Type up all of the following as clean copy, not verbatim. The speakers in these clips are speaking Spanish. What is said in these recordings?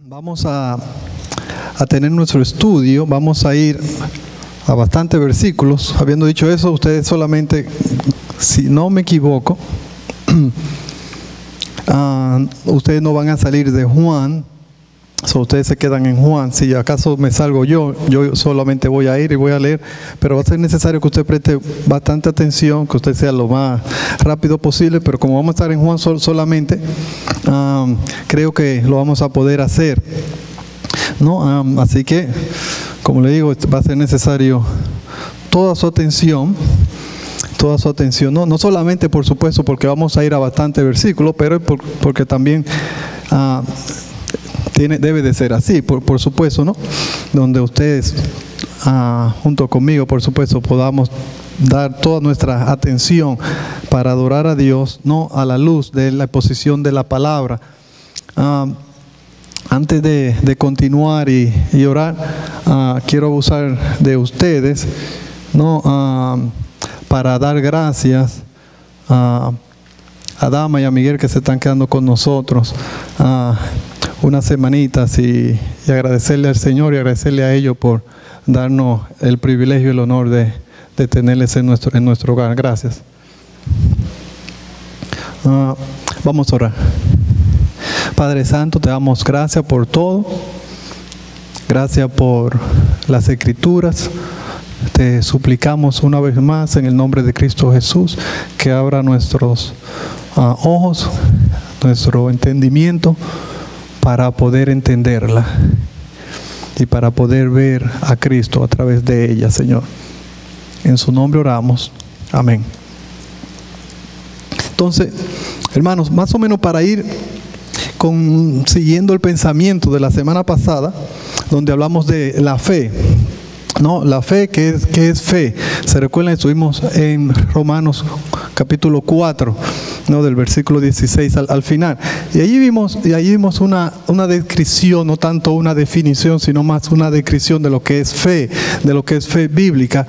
Vamos a tener nuestro estudio, vamos a ir a bastantes versículos. Habiendo dicho eso, ustedes solamente, si no me equivoco, ustedes no van a salir de Juan, ustedes se quedan en Juan. Si acaso me salgo yo solamente voy a ir y voy a leer, pero va a ser necesario que usted preste bastante atención, que usted sea lo más rápido posible, pero como vamos a estar en Juan solamente, creo que lo vamos a poder hacer, ¿no? Así que, como le digo, va a ser necesario toda su atención, no solamente, por supuesto, porque vamos a ir a bastantes versículos, pero porque también debe de ser así, por supuesto, ¿no? Donde ustedes, junto conmigo, por supuesto, podamos dar toda nuestra atención para adorar a Dios, no a la luz de la exposición de la palabra. Antes de continuar y orar, quiero abusar de ustedes, ¿no? Para dar gracias a Dama y a Miguel, que se están quedando con nosotros unas semanitas, y agradecerle al Señor y agradecerle a ellos por darnos el privilegio y el honor de tenerles en nuestro hogar. Gracias. Vamos a orar. Padre Santo, te damos gracias por todo. Gracias por las Escrituras. Te suplicamos una vez más en el nombre de Cristo Jesús que abra nuestros ojos, nuestro entendimiento, para poder entenderla y para poder ver a Cristo a través de ella, Señor. En su nombre oramos. Amén. Entonces, hermanos, más o menos para ir siguiendo el pensamiento de la semana pasada, donde hablamos de la fe, ¿no? La fe, ¿qué es fe? Se recuerdan, estuvimos en Romanos capítulo 4, ¿no? Del versículo 16 al final. Y allí vimos una descripción, no tanto una definición, sino más una descripción de lo que es fe bíblica.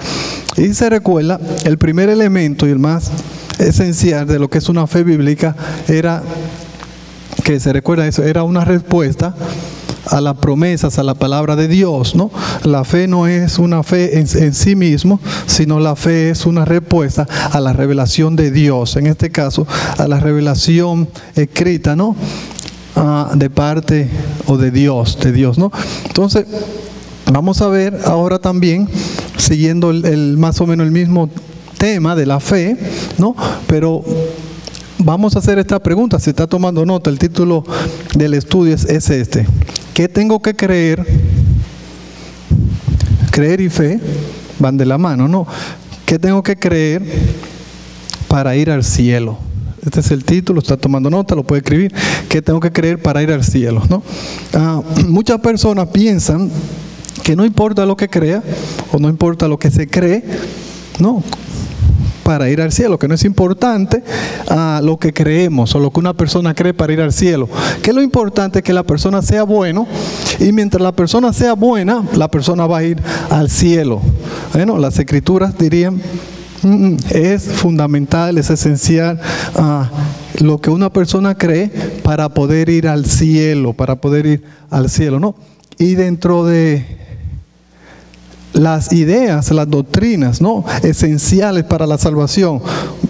Y se recuerda, el primer elemento y el más esencial de lo que es una fe bíblica era, que se recuerda eso, era una respuesta a las promesas, a la palabra de Dios, ¿no? La fe no es una fe en sí mismo, sino la fe es una respuesta a la revelación de Dios, en este caso a la revelación escrita, ¿no? De parte o de Dios, ¿no? Entonces, vamos a ver ahora también, siguiendo más o menos el mismo tema de la fe, ¿no? Pero vamos a hacer esta pregunta, si está tomando nota, el título del estudio es este: ¿qué tengo que creer? Creer y fe van de la mano, ¿no? ¿Qué tengo que creer para ir al cielo? Este es el título, está tomando nota, lo puede escribir. ¿Qué tengo que creer para ir al cielo? ¿No? Muchas personas piensan que no importa lo que crea, o no importa lo que se cree, ¿no?, para ir al cielo, que no es importante lo que creemos o lo que una persona cree para ir al cielo, que lo importante es que la persona sea bueno, y mientras la persona sea buena, la persona va a ir al cielo. Bueno, las Escrituras dirían, es fundamental, es esencial lo que una persona cree para poder ir al cielo, ¿no? Y dentro de las ideas, las doctrinas, ¿no?, esenciales para la salvación,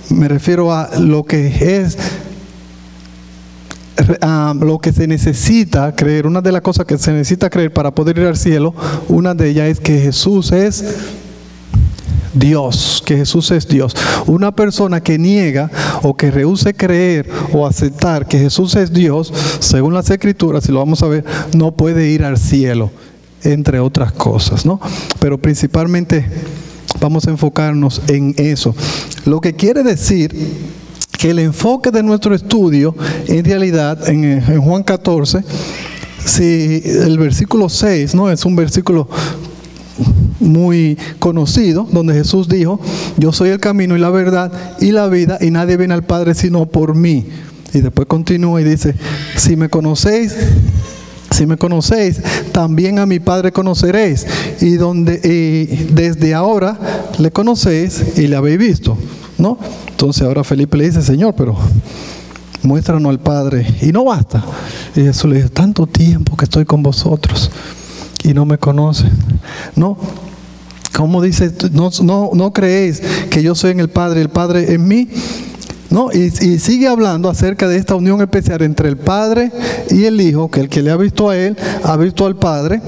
me refiero a lo que es lo que se necesita creer. Una de las cosas que se necesita creer para poder ir al cielo, una de ellas es que Jesús es Dios, Una persona que niega o que rehúse creer o aceptar que Jesús es Dios, según las Escrituras, y lo vamos a ver, no puede ir al cielo, entre otras cosas, ¿no? Pero principalmente vamos a enfocarnos en eso. Lo que quiere decir que el enfoque de nuestro estudio, en realidad, en Juan 14, si el versículo 6, ¿no?, es un versículo muy conocido, donde Jesús dijo: yo soy el camino y la verdad y la vida, y nadie viene al Padre sino por mí. Y después continúa y dice: si me conocéis, también a mi Padre conoceréis, y desde ahora le conocéis y le habéis visto, ¿no? Entonces ahora Felipe le dice: Señor, pero muéstranos al Padre. Y no basta. Y Jesús le dice, tanto tiempo que estoy con vosotros y no me conocen. No, como dice, no creéis que yo soy en el Padre, el Padre en mí. No, y sigue hablando acerca de esta unión especial entre el Padre y el Hijo, que el que le ha visto a Él, ha visto al Padre.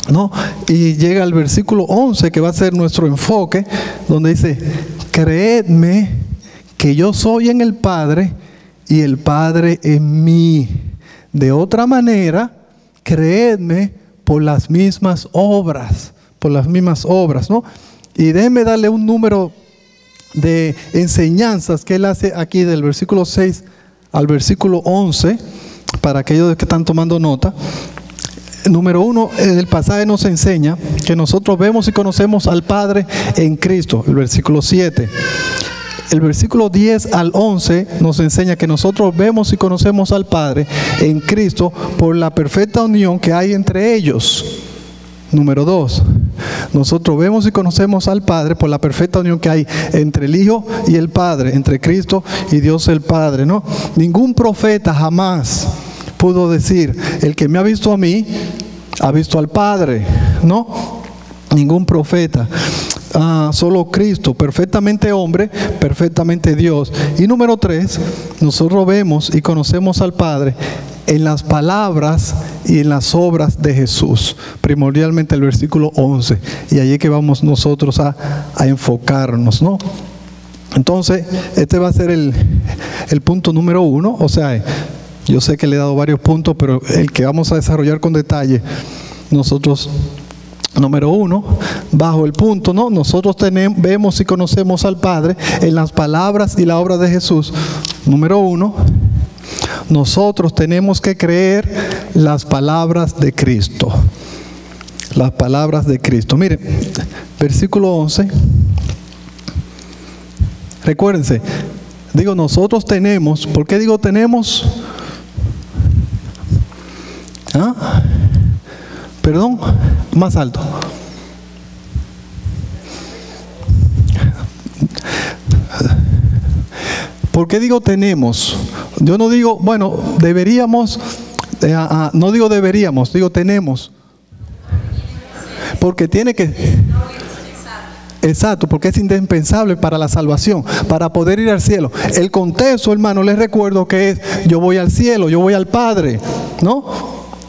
¿No? Y llega al versículo 11, que va a ser nuestro enfoque, donde dice, creedme que yo soy en el Padre y el Padre en mí. De otra manera, creedme por las mismas obras, ¿no? Y déjenme darle un número de enseñanzas que él hace aquí del versículo 6 al versículo 11, para aquellos que están tomando nota. Número 1, el pasaje nos enseña que nosotros vemos y conocemos al Padre en Cristo, el versículo 7. El versículo 10 al 11 nos enseña que nosotros vemos y conocemos al Padre en Cristo por la perfecta unión que hay entre ellos. Número 2, nosotros vemos y conocemos al Padre por la perfecta unión que hay entre el Hijo y el Padre, entre Cristo y Dios el Padre, ¿no? Ningún profeta jamás pudo decir, el que me ha visto a mí, ha visto al Padre, ¿no? Ningún profeta. Solo Cristo, perfectamente hombre, perfectamente Dios. Y número 3, nosotros vemos y conocemos al Padre en las palabras y en las obras de Jesús, primordialmente el versículo 11, y allí que vamos nosotros a enfocarnos, ¿no? Entonces, este va a ser el punto número 1, o sea, yo sé que le he dado varios puntos, pero el que vamos a desarrollar con detalle, nosotros, número 1, bajo el punto, ¿no? Nosotros vemos y conocemos al Padre en las palabras y la obra de Jesús. Número 1, nosotros tenemos que creer las palabras de Cristo. Las palabras de Cristo. Miren, versículo 11. Recuérdense, digo nosotros tenemos. ¿Por qué digo tenemos? Perdón, más alto. ¿Por qué digo tenemos? Yo no digo, bueno, deberíamos, no digo deberíamos, digo tenemos. Porque tiene que... Exacto, porque es indispensable para la salvación, para poder ir al cielo. El contexto, hermano, les recuerdo que es, yo voy al cielo, yo voy al Padre, ¿no?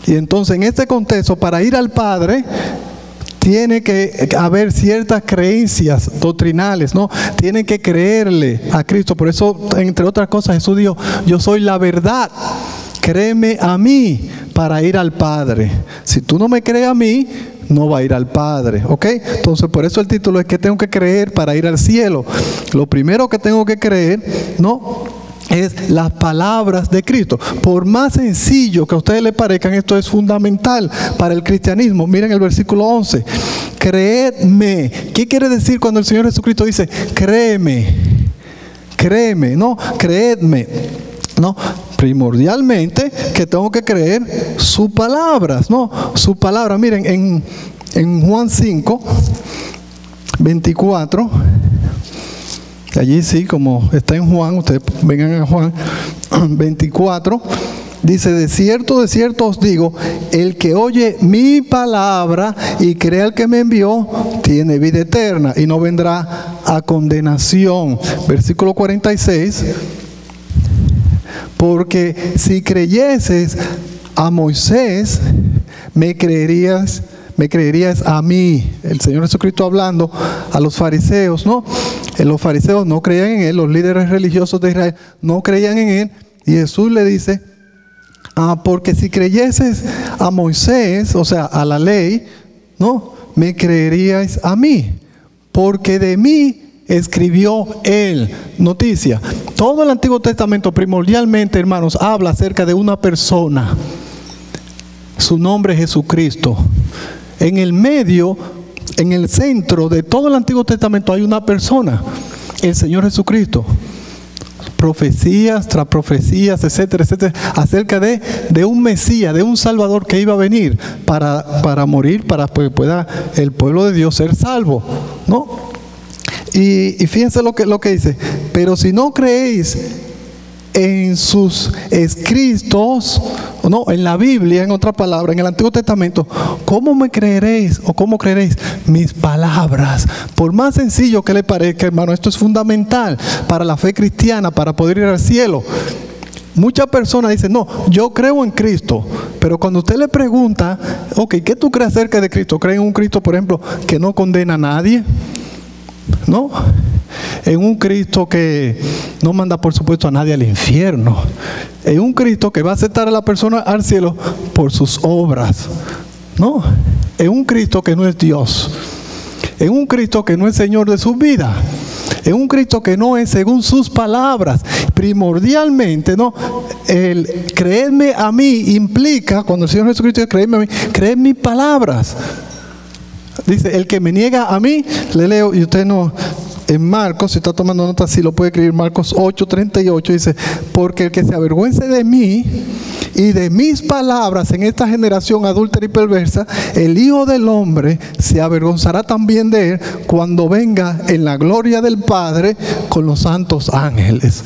Y entonces en este contexto, para ir al Padre, tiene que haber ciertas creencias doctrinales, ¿no? Tienen que creerle a Cristo. Por eso, entre otras cosas, Jesús dijo, yo soy la verdad. Créeme a mí para ir al Padre. Si tú no me crees a mí, no va a ir al Padre, ¿ok? Entonces, por eso el título es que tengo que creer para ir al cielo. Lo primero que tengo que creer, ¿no?, es las palabras de Cristo. Por más sencillo que a ustedes les parezcan, esto es fundamental para el cristianismo. Miren el versículo 11. Creedme. ¿Qué quiere decir cuando el Señor Jesucristo dice créeme? Créeme, ¿no? Creedme. No, primordialmente que tengo que creer sus palabras, ¿no? Su palabra. Miren, en Juan 5, 24, allí sí, como está en Juan, ustedes vengan a Juan 24, dice, de cierto os digo, el que oye mi palabra y cree al que me envió, tiene vida eterna y no vendrá a condenación. Versículo 46, porque si creyeses a Moisés, me creerías a mí. El Señor Jesucristo hablando a los fariseos, ¿no? Los fariseos no creían en Él, los líderes religiosos de Israel no creían en Él, y Jesús le dice, porque si creyeses a Moisés, o sea, a la ley, ¿no?, me creeríais a mí, porque de mí escribió Él. Noticia, todo el Antiguo Testamento primordialmente, hermanos, habla acerca de una persona. Su nombre es Jesucristo. En el medio, en el centro de todo el Antiguo Testamento hay una persona, el Señor Jesucristo. Profecías tras profecías, etcétera, etcétera, acerca de un Mesías, de un Salvador que iba a venir para morir, para que pueda el pueblo de Dios ser salvo, ¿no? Y fíjense lo que dice, pero si no creéis en sus escritos, no, en la Biblia, en otra palabra, en el Antiguo Testamento, ¿cómo me creeréis o cómo creeréis mis palabras? Por más sencillo que le parezca, hermano, esto es fundamental para la fe cristiana, para poder ir al cielo. Muchas personas dicen, no, yo creo en Cristo, pero cuando usted le pregunta, ok, ¿qué tú crees acerca de Cristo? ¿Creen en un Cristo, por ejemplo, que no condena a nadie? ¿No? En un Cristo que no manda, por supuesto, a nadie al infierno. En un Cristo que va a aceptar a la persona al cielo por sus obras. ¿No? En un Cristo que no es Dios. En un Cristo que no es Señor de su vida. En un Cristo que no es según sus palabras. Primordialmente, ¿no? El creerme a mí implica, cuando el Señor Jesucristo dice creerme a mí, creer mis palabras. Dice, el que me niega a mí, le leo, y usted no, en Marcos, si está tomando nota, si lo puede escribir, Marcos 8:38, dice, porque el que se avergüence de mí y de mis palabras en esta generación adúltera y perversa, el Hijo del Hombre se avergonzará también de él cuando venga en la gloria del Padre con los santos ángeles.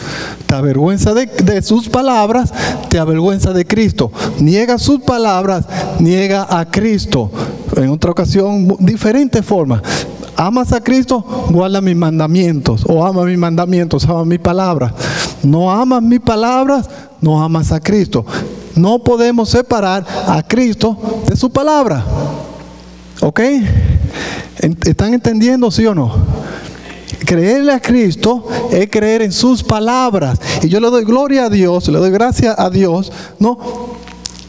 Te avergüenza de sus palabras, te avergüenza de Cristo. Niega sus palabras, niega a Cristo. En otra ocasión, diferentes formas. Amas a Cristo, guarda mis mandamientos. O ama mis mandamientos, ama mis palabras. No amas mis palabras, no amas a Cristo. No podemos separar a Cristo de su palabra. ¿Ok? ¿Están entendiendo, sí o no? Creerle a Cristo es creer en sus palabras. Y yo le doy gloria a Dios, le doy gracias a Dios, ¿no?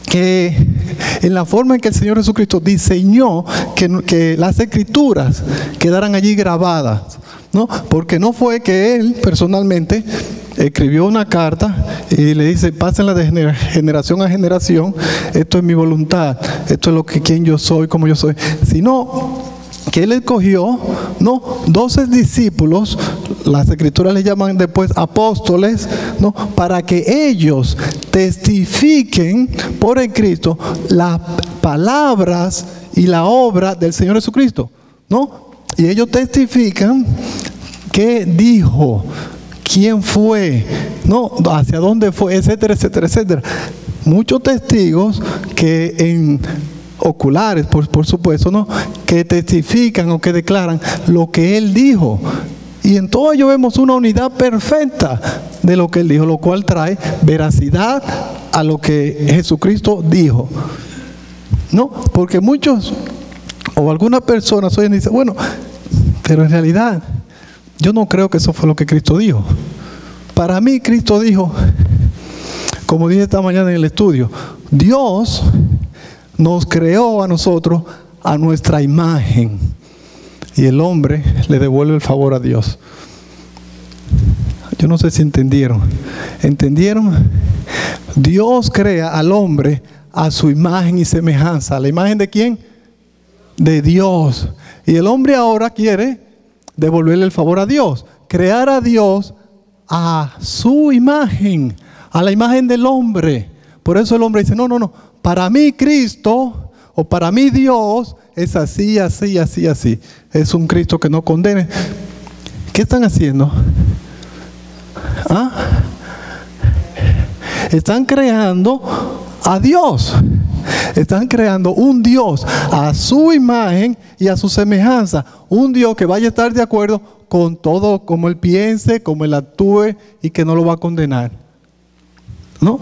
Que en la forma en que el Señor Jesucristo diseñó que las escrituras quedaran allí grabadas, ¿no? Porque no fue que Él personalmente escribió una carta y le dice, pásenla de generación a generación, esto es mi voluntad, esto es lo que quien yo soy, como yo soy, sino que Él escogió, ¿no? 12 discípulos, las escrituras les llaman después apóstoles, ¿no? Para que ellos testifiquen por el Cristo las palabras y la obra del Señor Jesucristo, ¿no? Y ellos testifican qué dijo, quién fue, ¿no? Hacia dónde fue, etcétera, etcétera, etcétera. Muchos testigos que en oculares, por supuesto, ¿no? Que testifican o que declaran lo que Él dijo. Y en todo ello vemos una unidad perfecta de lo que Él dijo, lo cual trae veracidad a lo que Jesucristo dijo. ¿No? Porque muchos o algunas personas hoy dicen, bueno, pero en realidad yo no creo que eso fue lo que Cristo dijo. Para mí Cristo dijo, como dije esta mañana en el estudio, Dios nos creó a nosotros a nuestra imagen y el hombre le devuelve el favor a Dios. Yo no sé si entendieron. ¿Entendieron? Dios crea al hombre a su imagen y semejanza. ¿A la imagen de quién? De Dios. Y el hombre ahora quiere devolverle el favor a Dios. Crear a Dios a su imagen, a la imagen del hombre. Por eso el hombre dice, no, no, no. Para mí Cristo, o para mí Dios, es así, así, así, así. Es un Cristo que no condene. ¿Qué están haciendo? ¿Ah? Están creando a Dios. Están creando un Dios a su imagen y a su semejanza. Un Dios que vaya a estar de acuerdo con todo, como Él piense, como Él actúe y que no lo va a condenar. ¿No?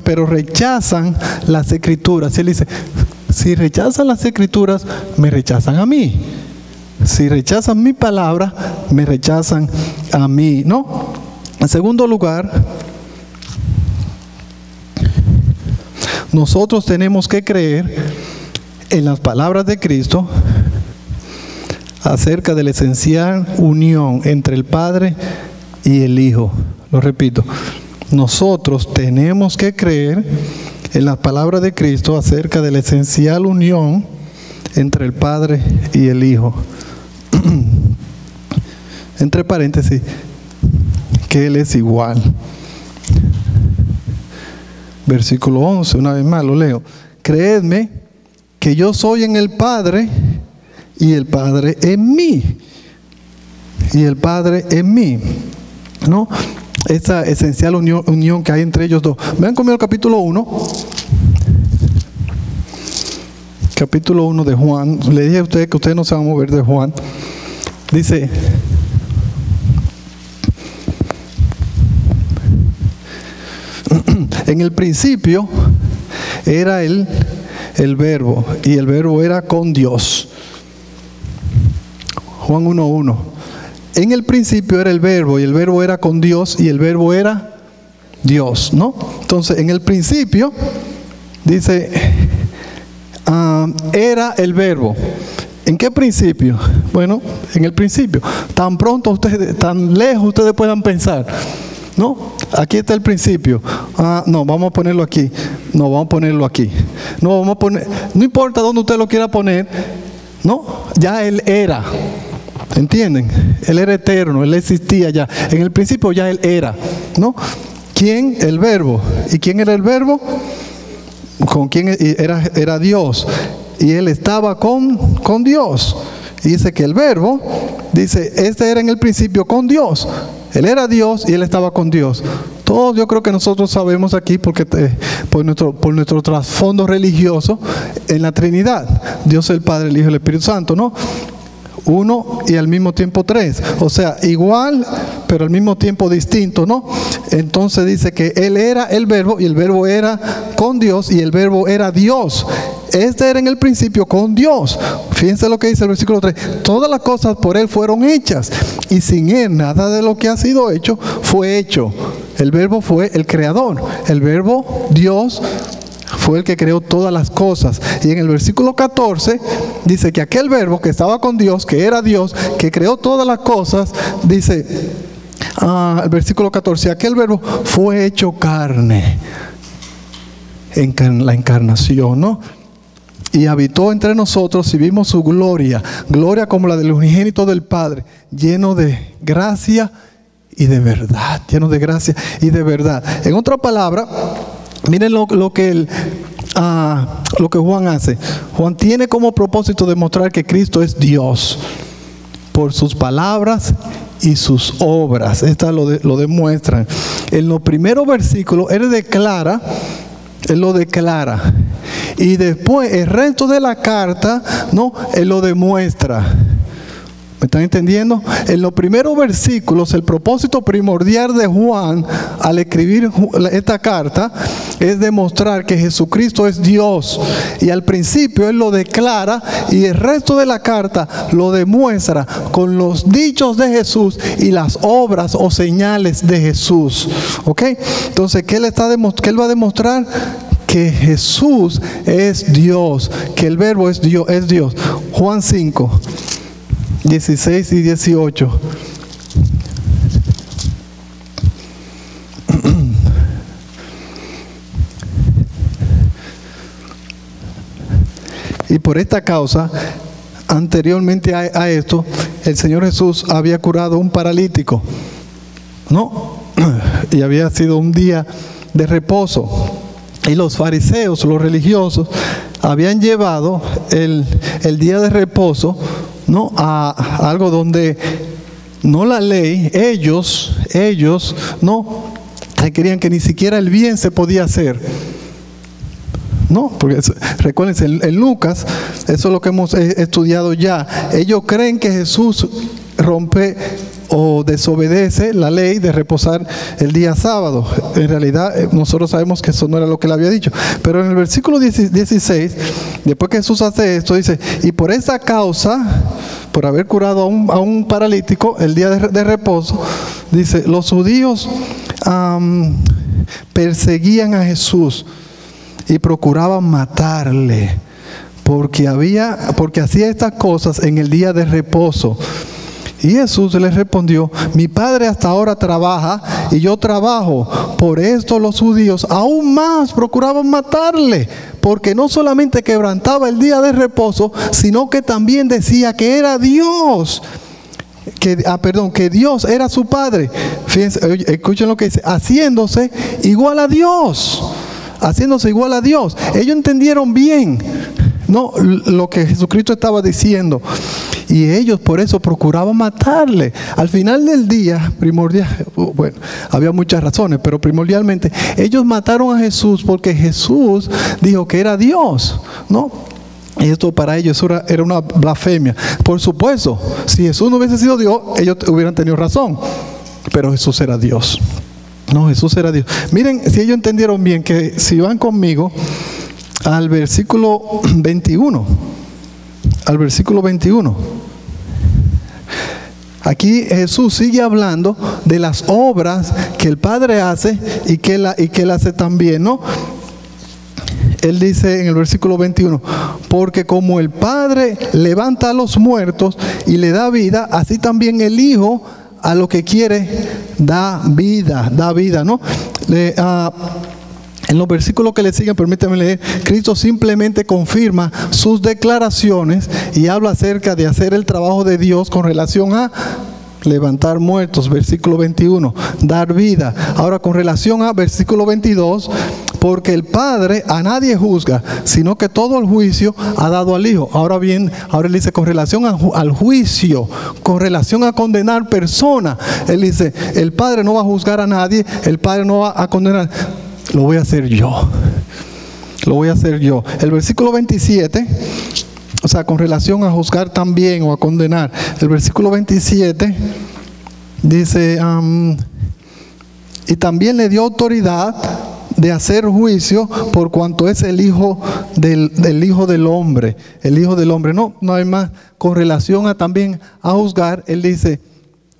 Pero rechazan las escrituras. Y Él dice, si rechazan las escrituras, me rechazan a mí. Si rechazan mi palabra, me rechazan a mí. ¿No? En segundo lugar, nosotros tenemos que creer en las palabras de Cristo acerca de la esencial unión entre el Padre y el Hijo. Lo repito. Nosotros tenemos que creer en las palabras de Cristo acerca de la esencial unión entre el Padre y el Hijo. Entre paréntesis, que Él es igual. Versículo 11, una vez más lo leo. Creedme que yo soy en el Padre y el Padre en mí. Y el Padre en mí. ¿No? esa esencial unión que hay entre ellos dos. Vean conmigo el capítulo 1. Capítulo 1 de Juan. Le dije a ustedes que ustedes no se van a mover de Juan. Dice: en el principio era el verbo, y el verbo era con Dios. Juan 1:1. En el principio era el verbo, y el verbo era con Dios, y el verbo era Dios, ¿no? Entonces, en el principio, dice, era el verbo. ¿En qué principio? Bueno, en el principio. Tan pronto ustedes, tan lejos ustedes puedan pensar, ¿no? Aquí está el principio. No, vamos a ponerlo aquí. No, vamos a ponerlo aquí. No, vamos a poner, no importa dónde usted lo quiera poner, ¿no? Ya Él era. ¿Entienden? Él era eterno, Él existía ya. En el principio ya Él era, ¿no? ¿Quién? El verbo. ¿Y quién era el verbo? ¿Con quién era Dios? Y Él estaba con Dios. Y dice que el verbo, dice, este era en el principio con Dios. Él era Dios y Él estaba con Dios. Todos yo creo que nosotros sabemos aquí, porque por nuestro trasfondo religioso, en la Trinidad, Dios el Padre, el Hijo y el Espíritu Santo, ¿no? Uno y al mismo tiempo tres. O sea, igual, pero al mismo tiempo distinto, ¿no? Entonces dice que Él era el verbo, y el verbo era con Dios, y el verbo era Dios. Este era en el principio con Dios. Fíjense lo que dice el versículo 3. Todas las cosas por Él fueron hechas, y sin Él nada de lo que ha sido hecho fue hecho. El verbo fue el creador. El verbo, Dios, fue el que creó todas las cosas. Y en el versículo 14 dice que aquel verbo que estaba con Dios, que era Dios, que creó todas las cosas, dice, el versículo 14, aquel verbo fue hecho carne, en la encarnación, ¿no? Y habitó entre nosotros, y vimos su gloria, gloria como la del unigénito del Padre, lleno de gracia y de verdad, lleno de gracia y de verdad. En otra palabra, miren lo que Juan hace. Juan tiene como propósito demostrar que Cristo es Dios por sus palabras y sus obras. Estas lo demuestran. En los primeros versículos Él lo declara. Y después el resto de la carta, ¿no? Él lo demuestra. ¿Me están entendiendo? En los primeros versículos, el propósito primordial de Juan al escribir esta carta es demostrar que Jesucristo es Dios. Y al principio Él lo declara, y el resto de la carta lo demuestra con los dichos de Jesús y las obras o señales de Jesús. ¿Ok? Entonces, ¿qué Él va a demostrar? Que Jesús es Dios, que el verbo es Dios. Juan 5. 16 y 18. Y por esta causa, anteriormente a esto, el Señor Jesús había curado un paralítico, ¿no? Y había sido un día de reposo. Y los fariseos, los religiosos, habían llevado el día de reposo, ¿no? A algo donde no la ley, ellos no querían que ni siquiera el bien se podía hacer, ¿no? Porque recuérdense, en Lucas, eso es lo que hemos estudiado ya. Ellos creen que Jesús rompe o desobedece la ley de reposar el día sábado. En realidad nosotros sabemos que eso no era lo que él había dicho, pero en el versículo 16, después que Jesús hace esto, dice, y por esa causa, por haber curado a un paralítico el día de reposo, dice, los judíos perseguían a Jesús y procuraban matarle, porque hacía estas cosas en el día de reposo. Y Jesús les respondió, mi Padre hasta ahora trabaja y yo trabajo. Por esto los judíos aún más procuraban matarle, porque no solamente quebrantaba el día de reposo, sino que también decía que era Dios. Que Dios era su Padre. Fíjense, escuchen lo que dice, haciéndose igual a Dios. Haciéndose igual a Dios. Ellos entendieron bien No, lo que Jesucristo estaba diciendo. Y ellos por eso procuraban matarle. Al final del día, bueno, había muchas razones, pero primordialmente, ellos mataron a Jesús porque Jesús dijo que era Dios, ¿no? Y esto para ellos era una blasfemia. Por supuesto, si Jesús no hubiese sido Dios, ellos hubieran tenido razón. Pero Jesús era Dios. No, Jesús era Dios. Miren, si ellos entendieron bien, que si van conmigo al versículo 21. Al versículo 21. Aquí Jesús sigue hablando de las obras que el Padre hace y que Él hace también, ¿no? Él dice en el versículo 21, porque como el Padre levanta a los muertos y le da vida, así también el Hijo a lo que quiere da vida, ¿no? En los versículos que le siguen, permítanme leer, Cristo simplemente confirma sus declaraciones y habla acerca de hacer el trabajo de Dios con relación a levantar muertos, versículo 21, dar vida. Ahora con relación a versículo 22, porque el Padre a nadie juzga, sino que todo el juicio ha dado al Hijo. Ahora bien, ahora él dice con relación al juicio, con relación a condenar personas, él dice, el Padre no va a juzgar a nadie, el Padre no va a condenar. Lo voy a hacer yo. Lo voy a hacer yo. El versículo 27, o sea, con relación a juzgar también o a condenar. El versículo 27 dice, y también le dio autoridad de hacer juicio por cuanto es el Hijo del Hombre. El Hijo del Hombre. No hay más. Con relación a también a juzgar, él dice,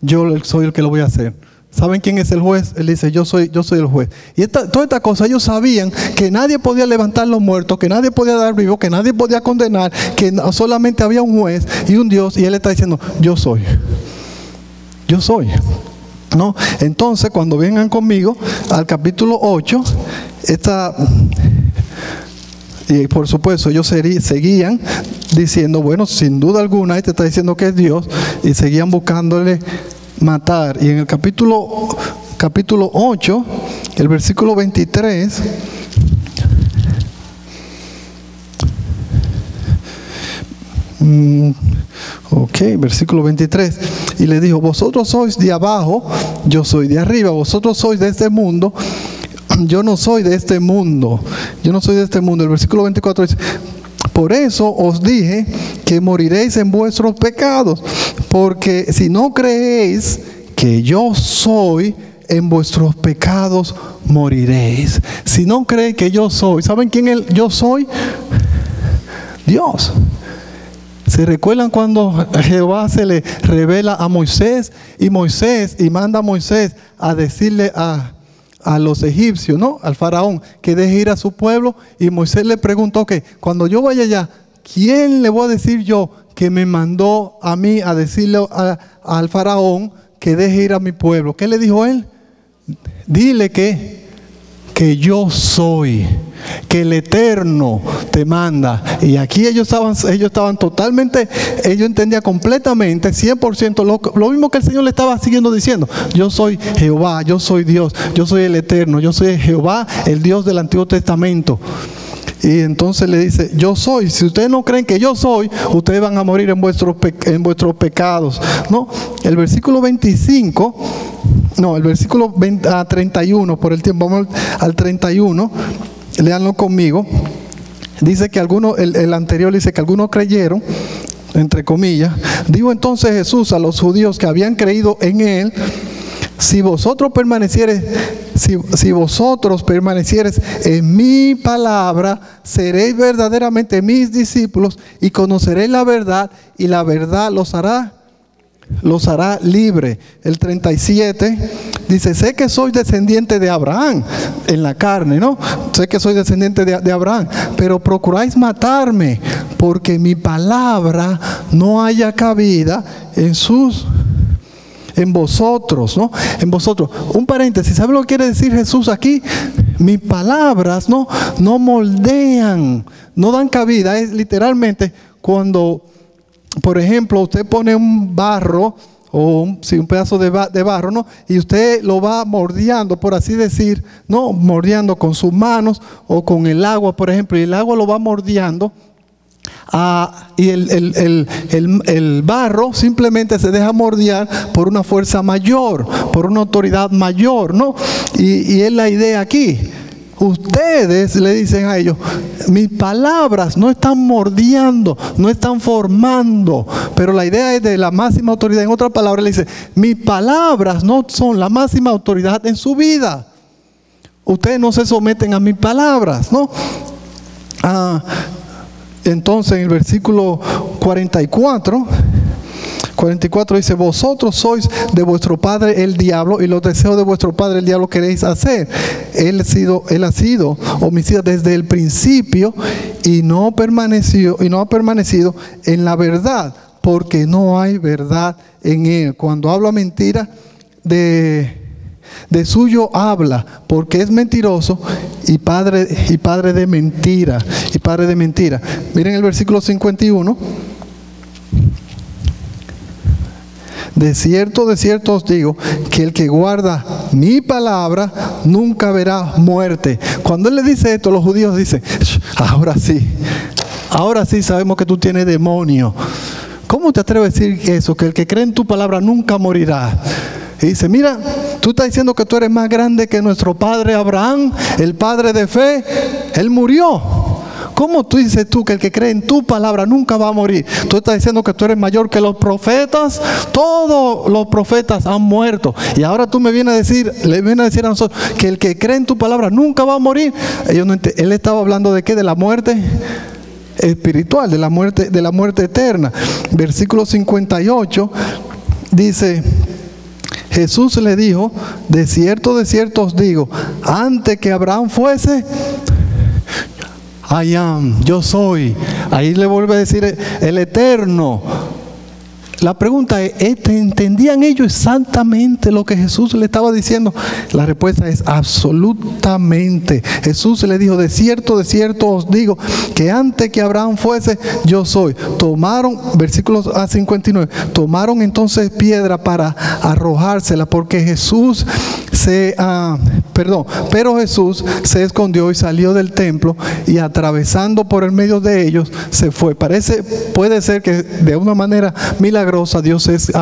yo soy el que lo voy a hacer. ¿Saben quién es el juez? Él dice, yo soy el juez. Y toda esta cosa, ellos sabían que nadie podía levantar los muertos, que nadie podía dar vivo, que nadie podía condenar, que solamente había un juez y un Dios. Y él está diciendo, yo soy. Yo soy. ¿No? Entonces, cuando vengan conmigo al capítulo 8, y por supuesto ellos seguían diciendo, bueno, sin duda alguna, este está diciendo que es Dios, y seguían buscándole matar. Y en el capítulo 8, el versículo 23, versículo 23, y le dijo, vosotros sois de abajo, yo soy de arriba, vosotros sois de este mundo, yo no soy de este mundo, yo no soy de este mundo. El versículo 24 dice, por eso os dije que moriréis en vuestros pecados, porque si no creéis que yo soy, en vuestros pecados moriréis. Si no creen que yo soy, ¿saben quién yo soy? Dios. ¿Se recuerdan cuando Jehová se le revela a Moisés y manda a Moisés a decirle a los egipcios, ¿no? Al faraón, que deje ir a su pueblo? Y Moisés le preguntó que cuando yo vaya allá, ¿quién le voy a decir yo que me mandó a mí a decirle al faraón que deje ir a mi pueblo? ¿Qué le dijo él? Dile que yo soy, que el Eterno te manda. Y aquí ellos estaban totalmente, ellos entendían completamente, 100%, lo mismo que el Señor le estaba siguiendo diciendo. Yo soy Jehová, yo soy Dios, yo soy el Eterno, yo soy Jehová, el Dios del Antiguo Testamento. Y entonces le dice, yo soy. Si ustedes no creen que yo soy, ustedes van a morir en vuestros pecados, ¿no? El versículo 25, no, el versículo 31, por el tiempo, vamos al 31, léanlo conmigo. Dice que algunos, el anterior dice que algunos creyeron, entre comillas. Dijo entonces Jesús a los judíos que habían creído en él, si vosotros permaneciereis en mi palabra, seréis verdaderamente mis discípulos y conoceréis la verdad, y la verdad los hará libre. El 37 dice, sé que soy descendiente de Abraham en la carne, ¿no? Sé que soy descendiente de Abraham, pero procuráis matarme, porque mi palabra no haya cabida en vosotros, ¿no? En vosotros. Un paréntesis, ¿sabe lo que quiere decir Jesús aquí? Mis palabras no moldean, no dan cabida. Es literalmente cuando, por ejemplo, usted pone un barro o un pedazo de barro, ¿no? Y usted lo va mordiendo, por así decir, ¿no? Mordiendo con sus manos o con el agua, por ejemplo, y el agua lo va mordiendo. Y el barro simplemente se deja moldear por una fuerza mayor, por una autoridad mayor, ¿no? Y es la idea aquí. Ustedes le dicen a ellos, mis palabras no están moldeando, no están formando, pero la idea es de la máxima autoridad. En otras palabras le dice, mis palabras no son la máxima autoridad en su vida. Ustedes no se someten a mis palabras, ¿no? Entonces en el versículo 44 dice, vosotros sois de vuestro padre el diablo, y los deseos de vuestro padre el diablo queréis hacer. Él ha sido homicida desde el principio y no ha permanecido en la verdad, porque no hay verdad en él. Cuando habla mentira, de suyo habla, porque es mentiroso y padre de mentira. Miren el versículo 51. De cierto os digo, que el que guarda mi palabra nunca verá muerte. Cuando él le dice esto, los judíos dicen, ahora sí sabemos que tú tienes demonio. ¿Cómo te atreves a decir eso? Que el que cree en tu palabra nunca morirá. Y dice, mira, tú estás diciendo que tú eres más grande que nuestro padre Abraham, el padre de fe. Él murió. ¿Cómo tú dices tú que el que cree en tu palabra nunca va a morir? Tú estás diciendo que tú eres mayor que los profetas. Todos los profetas han muerto. Y ahora tú le vienes a decir a nosotros que el que cree en tu palabra nunca va a morir. Él estaba hablando de qué, de la muerte espiritual, de la muerte eterna. Versículo 58 dice, Jesús le dijo, de cierto os digo, antes que Abraham fuese, I am, yo soy. Ahí le vuelve a decir el eterno. La pregunta es, ¿entendían ellos exactamente lo que Jesús le estaba diciendo? La respuesta es absolutamente. Jesús le dijo, de cierto os digo, que antes que Abraham fuese, yo soy. Versículos 59, tomaron entonces piedra para arrojársela, porque pero Jesús se escondió y salió del templo, y atravesando por el medio de ellos, se fue. Puede ser que de una manera milagrosa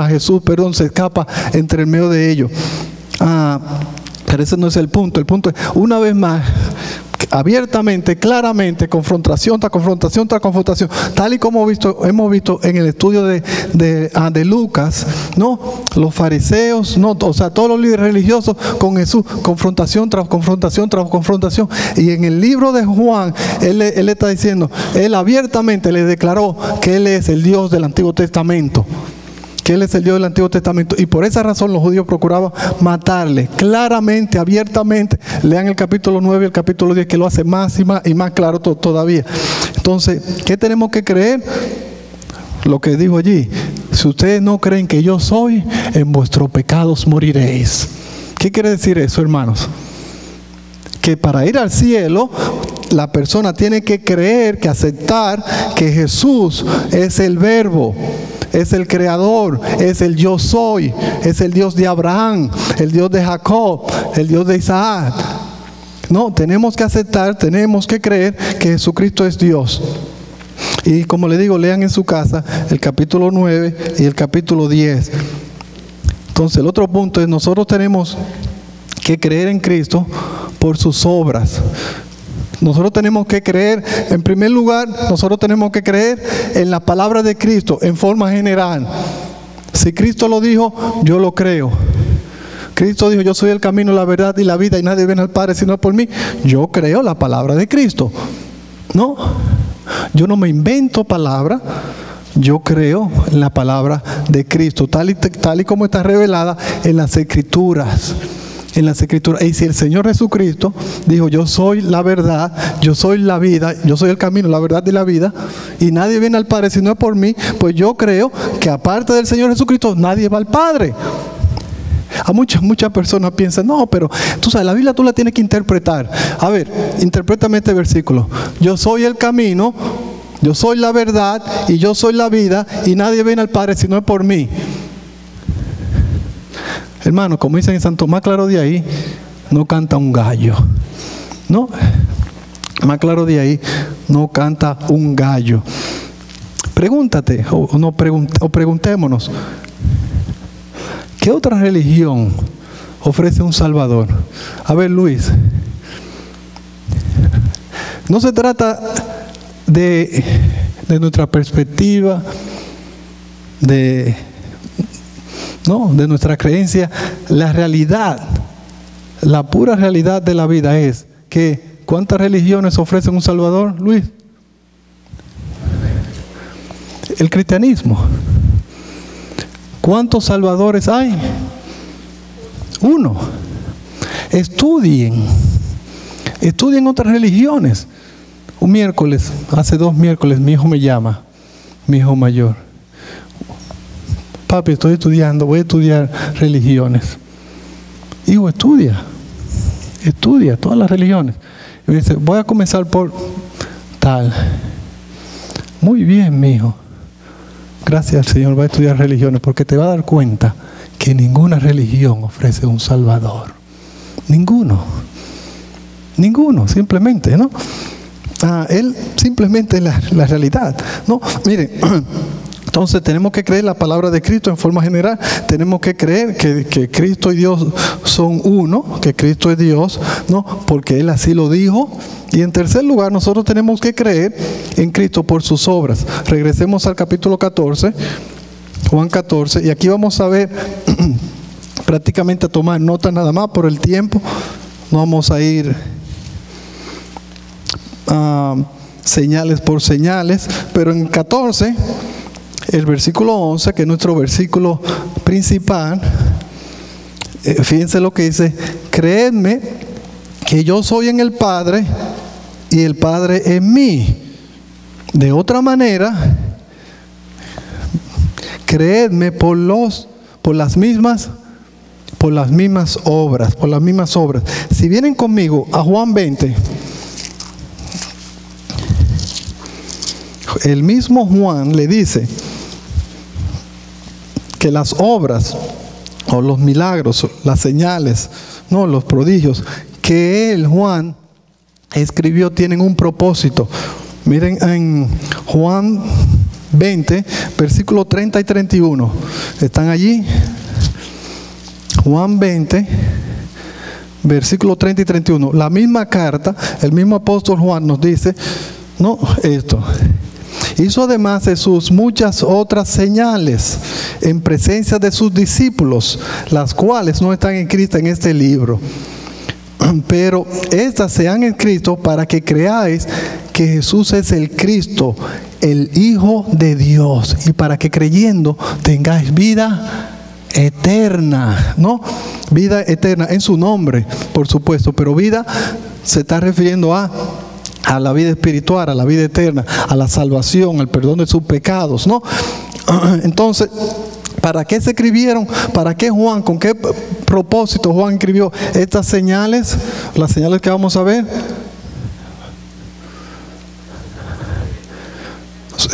Jesús se escapa entre el medio de ellos. Pero ese no es el punto. El punto es, una vez más, abiertamente, claramente, confrontación tras confrontación tras confrontación, tal y como hemos visto en el estudio de Lucas, ¿no? Los fariseos, ¿no? O sea, todos los líderes religiosos con Jesús, confrontación tras confrontación tras confrontación. Y en el libro de Juan, él está diciendo, él abiertamente le declaró que él es el Dios del Antiguo Testamento. Que Él es el Dios del Antiguo Testamento, y por esa razón los judíos procuraban matarle claramente, abiertamente. Lean el capítulo 9 y el capítulo 10, que lo hace más y más claro todavía. Entonces, ¿qué tenemos que creer? Lo que dijo allí, si ustedes no creen que yo soy, en vuestros pecados moriréis. ¿Qué quiere decir eso, hermanos? Que para ir al cielo, la persona tiene que creer, que aceptar que Jesús es el Verbo, es el Creador, es el yo soy, es el Dios de Abraham, el Dios de Jacob, el Dios de Isaac. No, tenemos que aceptar, tenemos que creer que Jesucristo es Dios. Y como le digo, lean en su casa el capítulo 9 y el capítulo 10. Entonces el otro punto es, nosotros tenemos que creer en Cristo por sus obras. Nosotros tenemos que creer, en primer lugar, nosotros tenemos que creer en la palabra de Cristo en forma general. Si Cristo lo dijo, yo lo creo. Cristo dijo, yo soy el camino, la verdad y la vida, y nadie viene al Padre sino por mí. Yo creo la palabra de Cristo. No, yo no me invento palabra. Yo creo en la palabra de Cristo, tal y como está revelada en las Escrituras. En las Escrituras. Y si el Señor Jesucristo dijo, yo soy la verdad, yo soy la vida, yo soy el camino, la verdad y la vida, y nadie viene al Padre si no es por mí, pues yo creo que aparte del Señor Jesucristo nadie va al Padre. A muchas personas piensan, no, pero tú sabes, la Biblia tú la tienes que interpretar. A ver, interprétame este versículo. Yo soy el camino, yo soy la verdad y yo soy la vida, y nadie viene al Padre si no es por mí. Hermano, como dicen en Santo, más claro de ahí no canta un gallo. No, más claro de ahí no canta un gallo. Pregúntate, o preguntémonos, ¿qué otra religión ofrece un Salvador? A ver, Luis, no se trata de nuestra perspectiva, de nuestra creencia. La realidad, la pura realidad de la vida es que ¿cuántas religiones ofrecen un Salvador, Luis? El cristianismo. ¿Cuántos salvadores hay? Uno. Estudien otras religiones. Un miércoles, hace 2 miércoles, mi hijo me llama, mi hijo mayor. Papi, estoy estudiando, voy a estudiar religiones. Hijo, estudia todas las religiones. Y me dice, voy a comenzar por tal. Muy bien, mi hijo. Gracias al Señor, va a estudiar religiones, porque te va a dar cuenta que ninguna religión ofrece un Salvador. Ninguno, simplemente, ¿no? Él simplemente es la realidad, ¿no? Miren, entonces tenemos que creer la palabra de Cristo en forma general. Tenemos que creer que Cristo y Dios son uno, que Cristo es Dios, ¿no? Porque Él así lo dijo. Y en tercer lugar, nosotros tenemos que creer en Cristo por sus obras. Regresemos al capítulo 14, Juan 14, y aquí vamos a ver, prácticamente a tomar nota nada más por el tiempo. No vamos a ir señales por señales, pero en 14, el versículo 11, que es nuestro versículo principal, fíjense lo que dice: creedme que yo soy en el Padre y el Padre en mí. De otra manera, creedme por las mismas obras. Si vienen conmigo a Juan 20, el mismo Juan le dice que las obras o los milagros, las señales, no, los prodigios que él, Juan, escribió tienen un propósito. Miren en Juan 20, versículos 30 y 31. ¿Están allí? Juan 20, versículos 30 y 31. La misma carta, el mismo apóstol Juan nos dice, no, esto. Hizo además Jesús muchas otras señales en presencia de sus discípulos, las cuales no están escritas en este libro. Pero estas se han escrito para que creáis que Jesús es el Cristo, el Hijo de Dios, y para que creyendo tengáis vida eterna, ¿no? Vida eterna en su nombre, por supuesto, pero vida se está refiriendo a la vida espiritual, a la vida eterna, a la salvación, al perdón de sus pecados, ¿no? Entonces, ¿para qué se escribieron? ¿Para qué Juan? ¿Con qué propósito Juan escribió estas señales? Las señales que vamos a ver.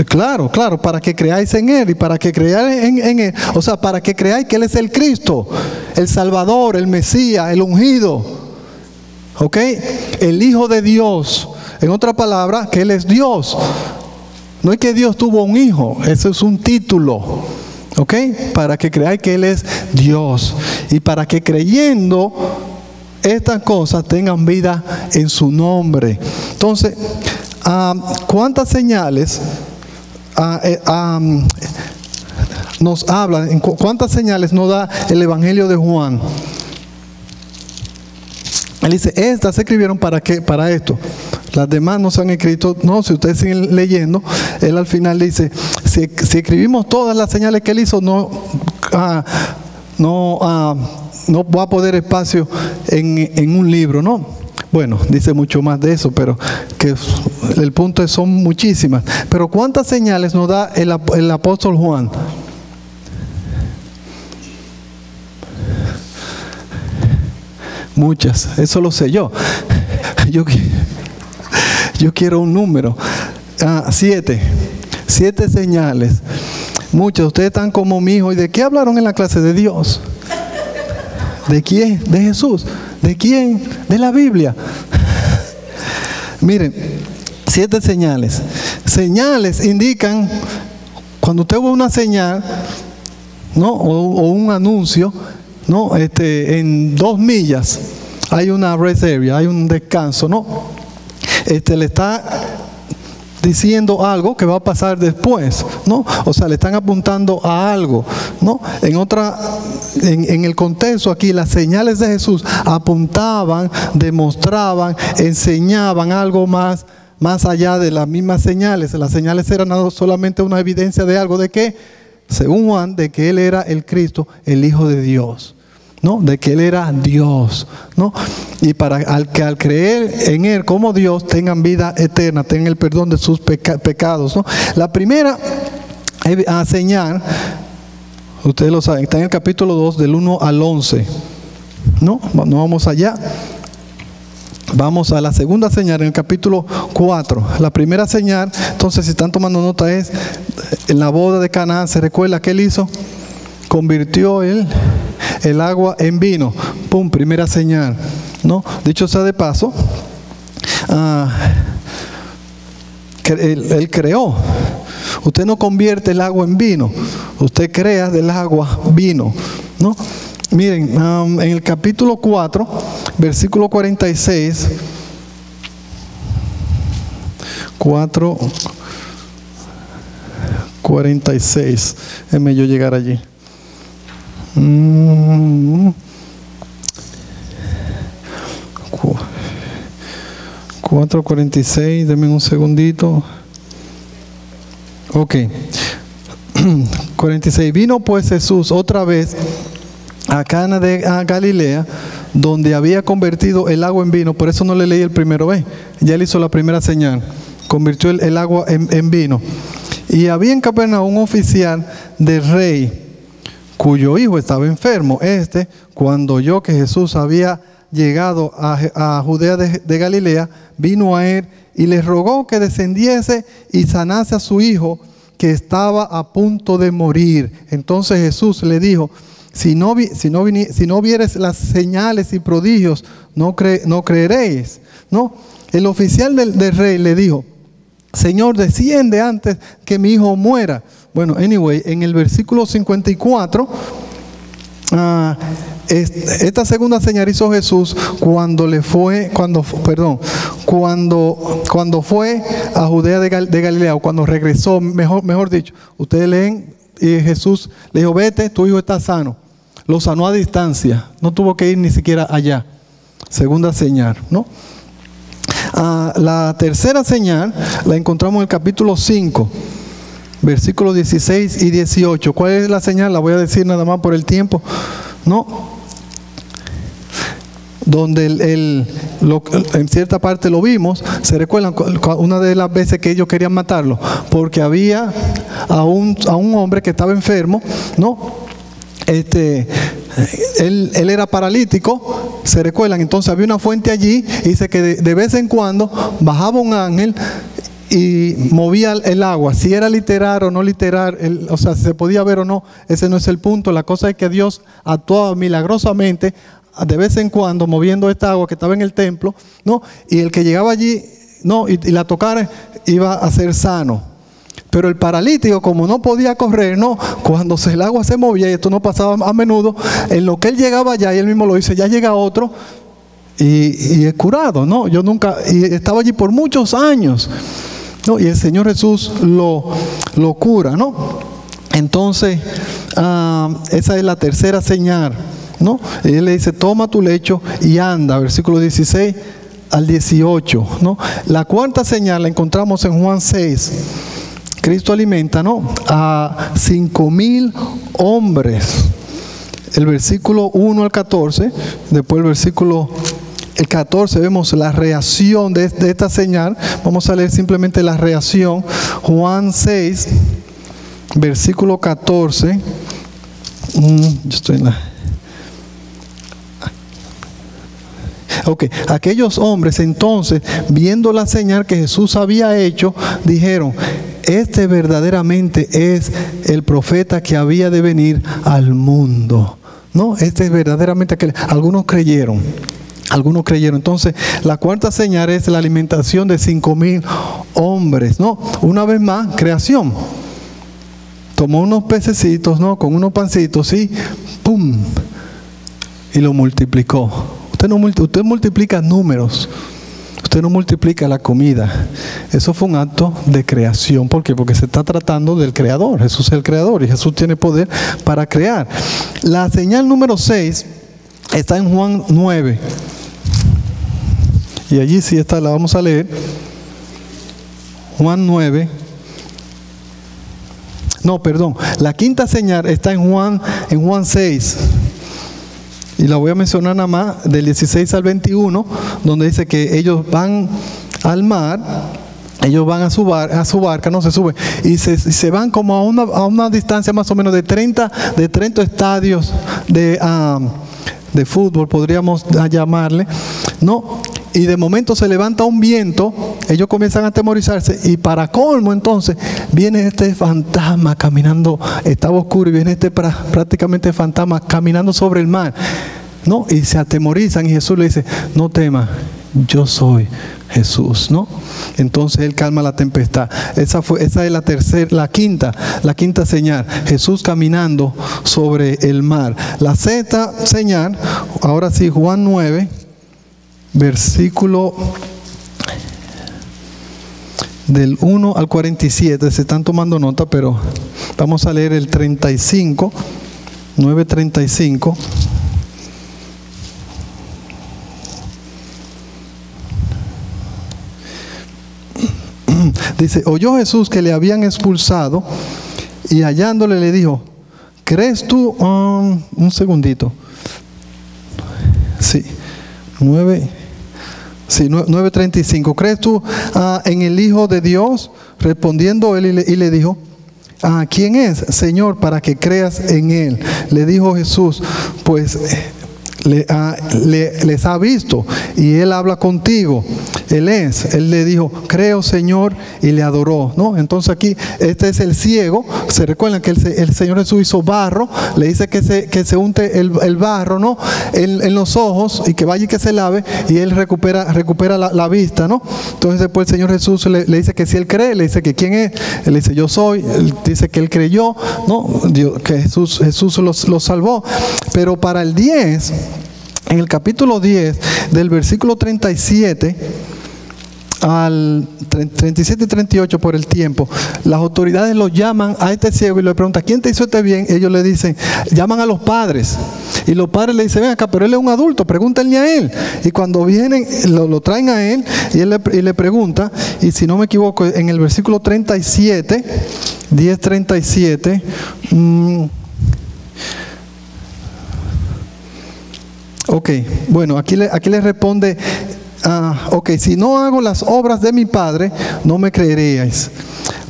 Claro, para que creáis en Él y para que creáis en Él. O sea, para que creáis que Él es el Cristo, el Salvador, el Mesías, el ungido. ¿Ok? El Hijo de Dios. En otra palabra, que Él es Dios. No es que Dios tuvo un hijo, eso es un título. ¿Ok? Para que creáis que Él es Dios. Y para que creyendo estas cosas tengan vida en su nombre. Entonces, ¿cuántas señales nos hablan? ¿Cuántas señales nos da el Evangelio de Juan? Él dice, estas se escribieron ¿para qué? Para esto. Las demás no se han escrito. No, si ustedes siguen leyendo, él al final dice, si escribimos todas las señales que él hizo, no va a poder espacio en un libro, ¿no? Bueno, dice mucho más de eso, pero que el punto es, son muchísimas. Pero ¿cuántas señales nos da el apóstol Juan? Muchas, eso lo sé yo. Yo quiero un número. 7 señales. Muchas. Ustedes están como mi hijo. ¿Y de qué hablaron en la clase? De Dios. ¿De quién? De Jesús. ¿De quién? De la Biblia. Miren, 7 señales. Señales indican Cuando usted ve una señal, ¿no? O un anuncio, ¿no? En 2 millas hay una rest area, hay un descanso, ¿no? Le está diciendo algo que va a pasar después, ¿no? O sea, le están apuntando a algo, ¿no? En el contexto aquí, las señales de Jesús apuntaban, demostraban, enseñaban algo más allá de las mismas señales. Las señales eran no solamente una evidencia de algo, ¿de qué? Según Juan, de que Él era el Cristo, el Hijo de Dios, ¿no? De que Él era Dios, ¿no? Y para que al creer en Él como Dios tengan vida eterna, tengan el perdón de sus pecados, ¿no? La primera señal, ustedes lo saben, está en el capítulo 2 del 1 al 11, ¿no? No vamos allá. Vamos a la segunda señal en el capítulo 4. La primera señal, entonces si están tomando nota, es en la boda de Caná. ¿Se recuerda qué Él hizo? Convirtió el agua en vino. Pum, primera señal, ¿no? Dicho sea de paso, Él creó. Usted no convierte el agua en vino, usted crea del agua vino, ¿no? Miren, en el capítulo 4, versículo 46, 4:46, déjeme yo llegar allí. 4:46, denme un segundito. Ok. 46. Vino pues Jesús otra vez a Cana de Galilea, donde había convertido el agua en vino. Por eso no le leí el primero, ¿ve? Ya él hizo la primera señal. Convirtió el agua en vino. Y había en Capernaum un oficial del rey, cuyo hijo estaba enfermo. Cuando oyó que Jesús había llegado a Judea de Galilea, vino a él y le rogó que descendiese y sanase a su hijo, que estaba a punto de morir. Entonces Jesús le dijo: si no vieres las señales y prodigios, no creeréis, ¿no? El oficial del rey le dijo: Señor, desciende antes que mi hijo muera. Bueno, anyway, en el versículo 54, esta segunda señal hizo Jesús cuando fue a Judea de Galilea, o cuando regresó, mejor dicho. Ustedes leen, y Jesús le dijo: vete, tu hijo está sano. Lo sanó a distancia, no tuvo que ir ni siquiera allá. Segunda señal, ¿no? La tercera señal la encontramos en el capítulo 5, versículos 16 y 18. ¿Cuál es la señal? La voy a decir nada más por el tiempo, ¿no? Donde en cierta parte lo vimos. ¿Se recuerdan? Una de las veces que ellos querían matarlo, porque había a un hombre que estaba enfermo, ¿no? Él era paralítico, ¿se recuerdan? Entonces había una fuente allí, y dice que de vez en cuando bajaba un ángel y movía el agua. Si era literal o no literal, o sea, si se podía ver o no, ese no es el punto. La cosa es que Dios actuaba milagrosamente de vez en cuando, moviendo esta agua que estaba en el templo, ¿no? Y el que llegaba allí, ¿no? y la tocara, iba a ser sano. Pero el paralítico, como no podía correr, ¿no? Cuando el agua se movía, y esto no pasaba a menudo, en lo que él llegaba allá, y él mismo lo dice, ya llega otro y es curado, ¿no? Y estaba allí por muchos años, ¿no? Y el Señor Jesús lo cura, ¿no? Entonces, esa es la tercera señal, ¿no? Y él le dice: toma tu lecho y anda, versículo 16 al 18, ¿no? La cuarta señal la encontramos en Juan 6. Cristo alimenta, ¿no?, a 5,000 hombres. El versículo 1 al 14, después el 14 vemos la reacción de esta señal. Vamos a leer simplemente la reacción. Juan 6, versículo 14. Ok, aquellos hombres entonces, viendo la señal que Jesús había hecho, dijeron: este verdaderamente es el profeta que había de venir al mundo, ¿no? Este es verdaderamente aquel. Algunos creyeron. Entonces, la cuarta señal es la alimentación de 5,000 hombres, ¿no? Una vez más, creación. tomó unos pececitos, ¿no? Con unos pancitos y ¡pum! Y lo multiplicó. Usted multiplica números. Usted no multiplica la comida. Eso fue un acto de creación. ¿Por qué? Porque se está tratando del Creador. Jesús es el Creador y Jesús tiene poder para crear. La señal número 6 está en Juan 9. Y allí sí está, la vamos a leer. Juan 9. No, perdón. La quinta señal está en Juan 6. Y la voy a mencionar nada más del 16 al 21, donde dice que ellos van al mar, ellos van a su barca, no se suben, y se van como a una distancia más o menos de 30 estadios de fútbol, podríamos llamarle, ¿no? Y de momento se levanta un viento, ellos comienzan a atemorizarse y para colmo entonces viene este fantasma caminando, estaba oscuro y viene este prácticamente fantasma caminando sobre el mar, ¿no? Y se atemorizan y Jesús le dice, no temas, yo soy Jesús, ¿no? Entonces él calma la tempestad. Esa es la quinta señal, Jesús caminando sobre el mar. La sexta señal, ahora sí, Juan 9, versículo del 1 al 47, se están tomando nota, pero vamos a leer el 35, 9:35. Dice, oyó Jesús que le habían expulsado y hallándole le dijo, ¿crees tú? Un segundito. Sí, 9:35. ¿Crees tú en el Hijo de Dios? Respondiendo él y le dijo, ¿quién es, Señor, para que creas en él? Le dijo Jesús, pues les ha visto y él habla contigo. Él le dijo, creo, Señor, y le adoró, ¿no? Entonces aquí, este es el ciego. Se recuerdan que el Señor Jesús hizo barro, le dice que se unte el barro, ¿no? En los ojos y que vaya y que se lave y él recupera la vista, ¿no? Entonces después el Señor Jesús le dice que si él cree, le dice que quién es, él dice yo soy, él dice que él creyó, ¿no? Que Jesús lo salvó. Pero para el 10, en el capítulo 10, del versículo 37 al 37 y 38, por el tiempo, las autoridades lo llaman a este ciego y le preguntan, ¿quién te hizo este bien? Ellos le dicen, llaman a los padres, y los padres le dicen, ven acá, pero él es un adulto, pregúntenle a él. Y cuando vienen, lo traen a él y él le pregunta, y si no me equivoco, en el versículo 37, 10:37, ok, bueno, aquí le responde, si no hago las obras de mi Padre, no me creeríais.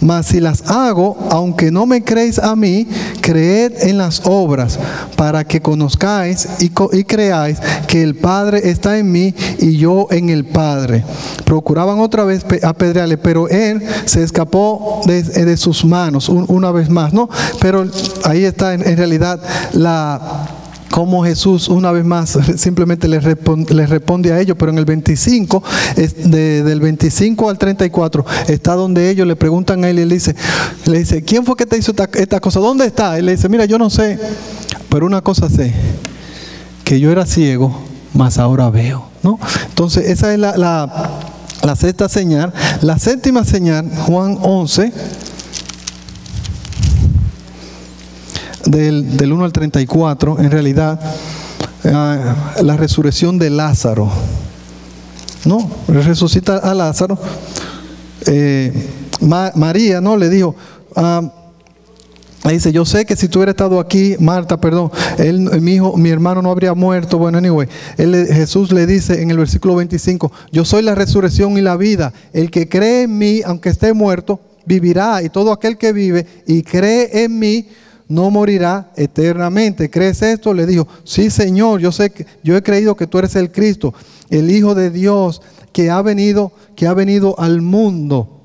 Mas si las hago, aunque no me creéis a mí, creed en las obras, para que conozcáis y creáis que el Padre está en mí y yo en el Padre. Procuraban otra vez apedrearle, pero él se escapó de sus manos una vez más, ¿no? Pero ahí está en realidad como Jesús una vez más simplemente les responde a ellos. Pero en el 25, del 25 al 34, está donde ellos le preguntan a él y le dice, ¿quién fue que te hizo esta cosa? ¿Dónde está? Él le dice, mira, yo no sé, pero una cosa sé, que yo era ciego, mas ahora veo, ¿no? Entonces esa es la sexta señal. La séptima señal, Juan 11, del 1 al 34, en realidad, la resurrección de Lázaro, ¿no? Resucita a Lázaro. María, ¿no? Le dijo, le dice, yo sé que si tú hubieras estado aquí, Marta, perdón, mi hermano no habría muerto. Bueno, anyway, Jesús le dice en el versículo 25, yo soy la resurrección y la vida. El que cree en mí, aunque esté muerto, vivirá. Y todo aquel que vive y cree en mí, no morirá eternamente. ¿Crees esto? Le dijo, sí, Señor, yo he creído que tú eres el Cristo, el Hijo de Dios, que ha venido al mundo.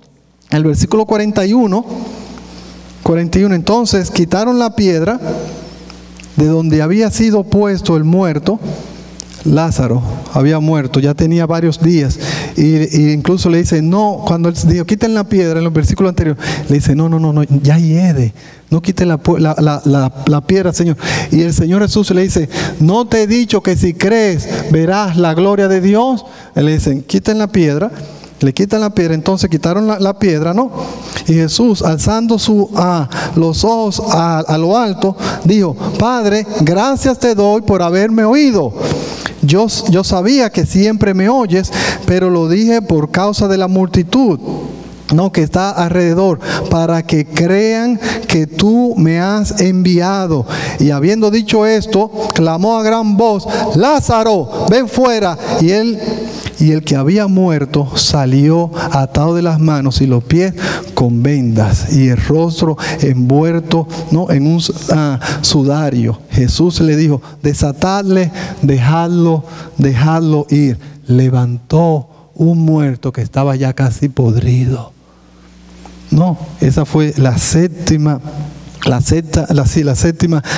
El versículo 41, entonces quitaron la piedra de donde había sido puesto el muerto. Lázaro había muerto, ya tenía varios días, Y incluso le dice, no, cuando él dijo, quiten la piedra, en los versículos anteriores, le dice, no, ya hiede, no quiten la piedra, Señor. Y el Señor Jesús le dice, ¿no te he dicho que si crees verás la gloria de Dios? Él le dicen, quiten la piedra. Le quitan la piedra, entonces quitaron la piedra, ¿no? Y Jesús, alzando los ojos a lo alto, dijo, Padre, gracias te doy por haberme oído. Yo sabía que siempre me oyes, pero lo dije por causa de la multitud, no, que está alrededor, para que crean que tú me has enviado. Y habiendo dicho esto, clamó a gran voz, Lázaro, ven fuera. Y el que había muerto salió atado de las manos y los pies con vendas y el rostro envuelto, ¿no?, en un sudario. Jesús le dijo, desatadle, dejadlo ir. Levantó un muerto que estaba ya casi podrido. No, esa fue la séptima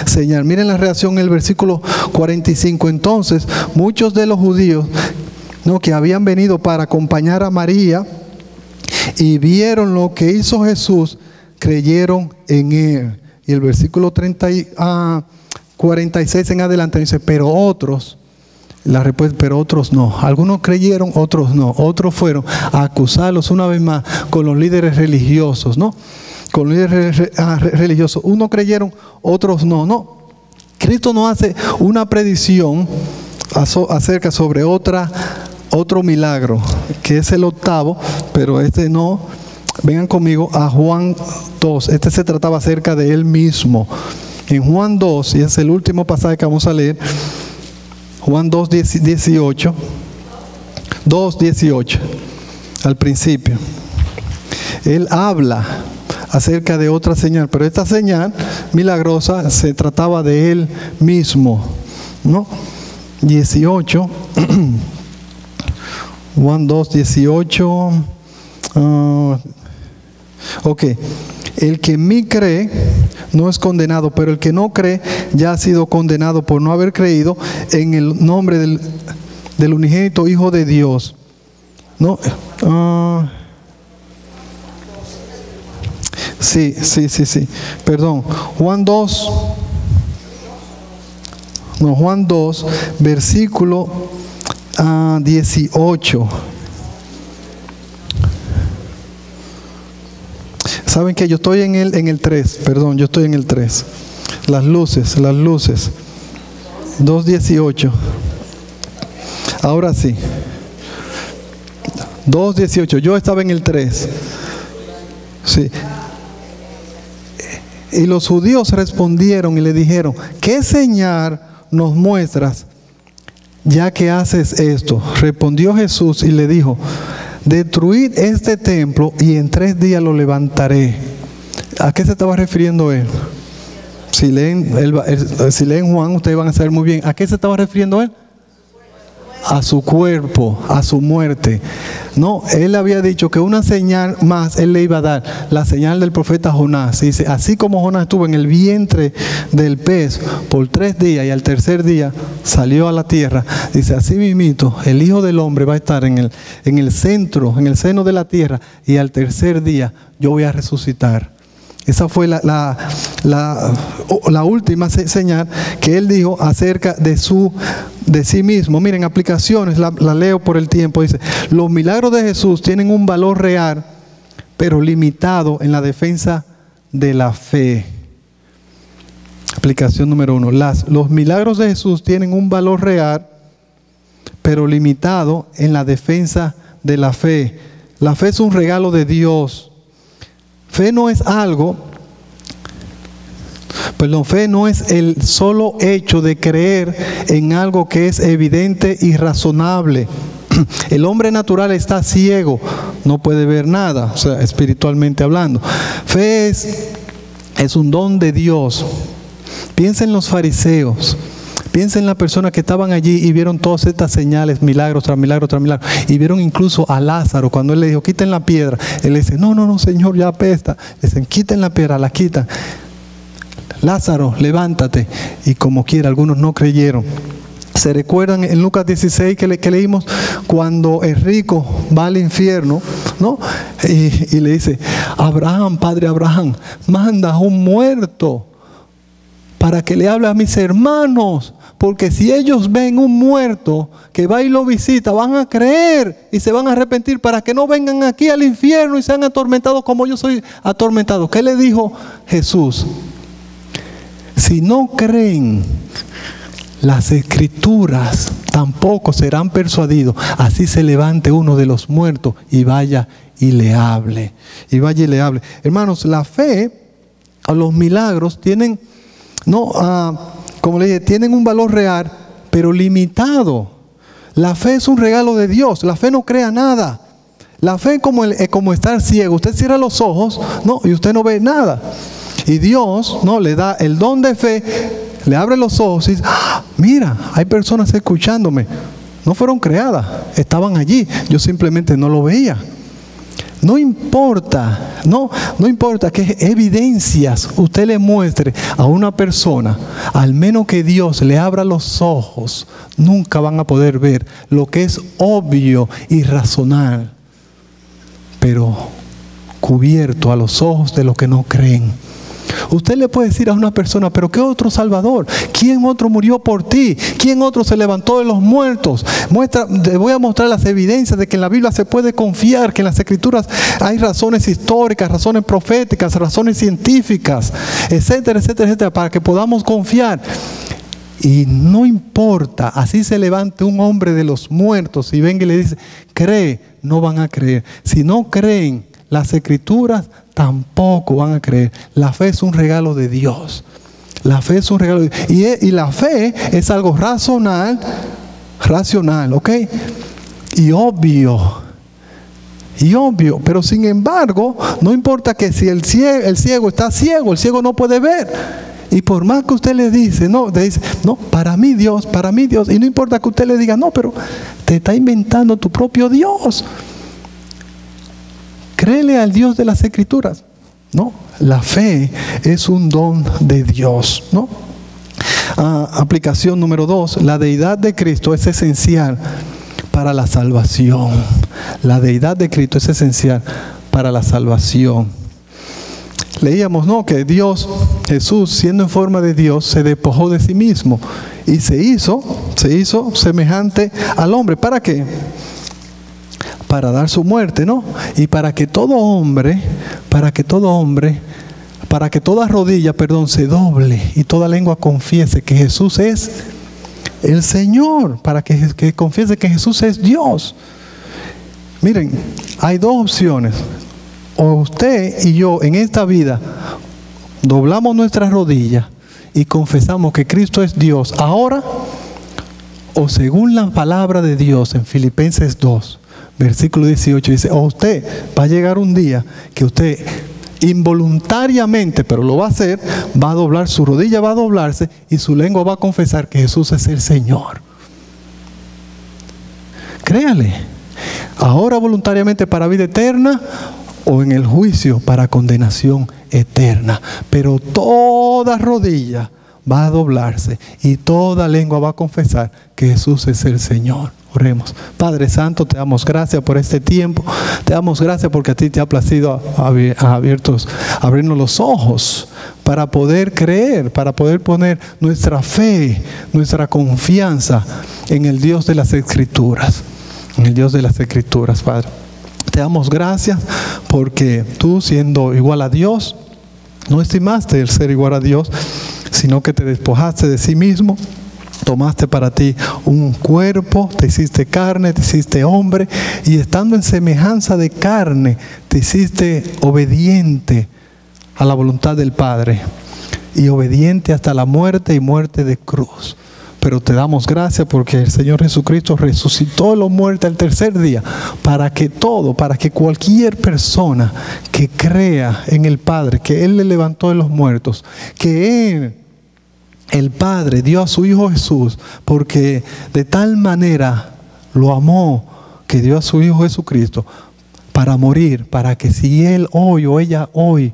señal. Miren la reacción en el versículo 45. Entonces, muchos de los judíos, ¿no?, que habían venido para acompañar a María y vieron lo que hizo Jesús, creyeron en él. Y el versículo 46 en adelante dice, pero otros, la respuesta, pero otros no. Algunos creyeron, otros no. Otros fueron a acusarlos una vez más con los líderes religiosos, ¿no? Con los líderes religiosos. Unos creyeron, otros no. No. Cristo nos hace una predicción acerca sobre otro milagro, que es el octavo, pero este no. Vengan conmigo a Juan 2. Este se trataba acerca de él mismo. En Juan 2, y es el último pasaje que vamos a leer, Juan 2:18, al principio. Él habla acerca de otra señal, pero esta señal milagrosa se trataba de él mismo, ¿no? 18, Juan 2:18. Ok. El que en mí cree no es condenado, pero el que no cree ya ha sido condenado por no haber creído en el nombre del unigénito Hijo de Dios. ¿No? Sí. Perdón. Juan 2, versículo 18. Saben que yo estoy en el 3, perdón, yo estoy en el 3. Las luces. 2:18. Ahora sí. 2:18. Yo estaba en el 3. Sí. Y los judíos respondieron y le dijeron, ¿qué señal nos muestras ya que haces esto? Respondió Jesús y le dijo, destruid este templo y en 3 días lo levantaré. ¿A qué se estaba refiriendo él? Si leen Juan, ustedes van a saber muy bien. ¿A qué se estaba refiriendo él? A su cuerpo, a su muerte. No, él había dicho que una señal más él le iba a dar, la señal del profeta Jonás. Dice, así como Jonás estuvo en el vientre del pez por 3 días y al tercer día salió a la tierra, dice, así mismito el Hijo del Hombre va a estar en el centro, en el seno de la tierra, y al tercer día yo voy a resucitar. Esa fue la última señal que él dijo acerca de sí mismo. Miren, aplicaciones, la leo por el tiempo. Dice, los milagros de Jesús tienen un valor real, pero limitado en la defensa de la fe. Aplicación número 1. Los milagros de Jesús tienen un valor real, pero limitado en la defensa de la fe. La fe es un regalo de Dios. Fe no es el solo hecho de creer en algo que es evidente y razonable. El hombre natural está ciego, no puede ver nada, o sea, espiritualmente hablando. Fe es un don de Dios. Piensa en los fariseos. Piensa en las personas que estaban allí y vieron todas estas señales, milagros tras milagros tras milagros. Y vieron incluso a Lázaro, cuando él le dijo, quiten la piedra. Él le dice, no, Señor, ya apesta. Le dicen, quiten la piedra, la quitan. Lázaro, levántate. Y como quiera, algunos no creyeron. ¿Se recuerdan en Lucas 16 que leímos? Cuando el rico va al infierno, ¿no? Y le dice, Abraham, padre Abraham, manda a un muerto para que le hable a mis hermanos, porque si ellos ven un muerto que va y lo visita, van a creer y se van a arrepentir para que no vengan aquí al infierno y sean atormentados como yo soy atormentado. ¿Qué le dijo Jesús? Si no creen las Escrituras, tampoco serán persuadidos. Así se levante uno de los muertos y vaya y le hable. Y vaya y le hable. Hermanos, la fe, los milagros tienen, como le dije, tienen un valor real, pero limitado. La fe es un regalo de Dios. La fe no crea nada. La fe es como estar ciego. Usted cierra los ojos, y usted no ve nada. Y Dios, le da el don de fe, le abre los ojos y dice, mira, hay personas escuchándome. No fueron creadas, estaban allí. Yo simplemente no lo veía. No importa, no importa qué evidencias usted le muestre a una persona, al menos que Dios le abra los ojos, nunca van a poder ver lo que es obvio y racional, pero cubierto a los ojos de los que no creen. Usted le puede decir a una persona, pero ¿qué otro Salvador? ¿Quién otro murió por ti? ¿Quién otro se levantó de los muertos? Te voy a mostrar las evidencias de que en la Biblia se puede confiar, que en las Escrituras hay razones históricas, razones proféticas, razones científicas, etcétera, etcétera, etcétera, para que podamos confiar. Y no importa, así se levante un hombre de los muertos y venga y le dice, cree, no van a creer. Si no creen las Escrituras, tampoco van a creer. La fe es un regalo de Dios. La fe es un regalo de Dios. Y la fe es algo racional, ¿ok? Y obvio. Pero sin embargo, no importa que si el ciego está ciego, el ciego no puede ver. Y por más que usted le dice, para mí Dios. Y no importa que usted le diga, pero te está inventando tu propio Dios. Créele al Dios de las Escrituras. La fe es un don de Dios. Aplicación número 2. La deidad de Cristo es esencial para la salvación. La deidad de Cristo es esencial para la salvación. Leíamos, que Dios, Jesús, siendo en forma de Dios, se despojó de sí mismo y se hizo semejante al hombre. ¿Para qué? Para dar su muerte, y para que toda rodilla, se doble y toda lengua confiese que Jesús es el Señor, para que confiese que Jesús es Dios. Miren, hay dos opciones. O usted y yo en esta vida doblamos nuestras rodillas y confesamos que Cristo es Dios ahora, o según la palabra de Dios en Filipenses 2, versículo 18 dice, usted va a llegar un día que usted involuntariamente, pero lo va a hacer, va a doblar, su rodilla va a doblarse y su lengua va a confesar que Jesús es el Señor. Créale, ahora voluntariamente para vida eterna o en el juicio para condenación eterna. Pero toda rodilla va a doblarse y toda lengua va a confesar que Jesús es el Señor. Oremos. Padre Santo, te damos gracias por este tiempo. Te damos gracias porque a ti te ha placido abrirnos los ojos para poder creer, para poder poner nuestra fe, nuestra confianza en el Dios de las Escrituras. En el Dios de las Escrituras, Padre. Te damos gracias porque tú, siendo igual a Dios, no estimaste el ser igual a Dios, sino que te despojaste de sí mismo. Tomaste para ti un cuerpo, te hiciste carne, te hiciste hombre, y estando en semejanza de carne, te hiciste obediente a la voluntad del Padre, y obediente hasta la muerte y muerte de cruz. Pero te damos gracias porque el Señor Jesucristo resucitó de los muertos el tercer día, para que cualquier persona que crea en el Padre, que Él le levantó de los muertos, que Él, el Padre, dio a su Hijo Jesús, porque de tal manera lo amó, que dio a su Hijo Jesucristo para morir, para que si él hoy o ella hoy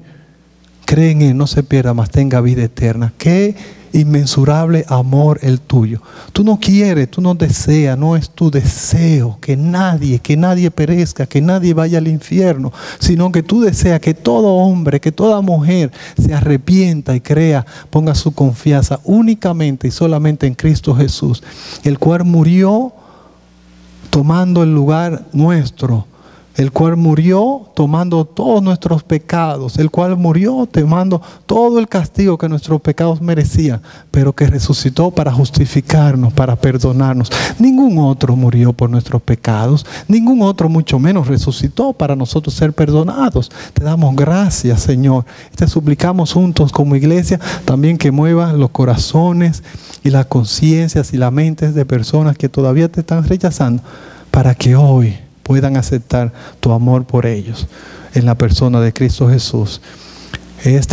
cree en Él, no se pierda, mas tenga vida eterna. Qué inmensurable amor el tuyo. Tú no quieres, tú no deseas, no es tu deseo que nadie perezca, que nadie vaya al infierno, sino que tú deseas que todo hombre, que toda mujer se arrepienta y crea, ponga su confianza únicamente y solamente en Cristo Jesús, el cual murió tomando el lugar nuestro, el cual murió tomando todos nuestros pecados, el cual murió tomando todo el castigo que nuestros pecados merecían, pero que resucitó para justificarnos, para perdonarnos. Ningún otro murió por nuestros pecados, ningún otro mucho menos resucitó para nosotros ser perdonados. Te damos gracias, Señor. Te suplicamos juntos como iglesia también que muevas los corazones y las conciencias y las mentes de personas que todavía te están rechazando, para que hoy puedan aceptar tu amor por ellos en la persona de Cristo Jesús,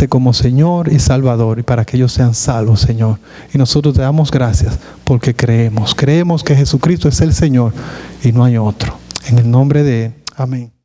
como Señor y Salvador, y para que ellos sean salvos, Señor. Y nosotros te damos gracias porque creemos que Jesucristo es el Señor y no hay otro. En el nombre de Él. Amén.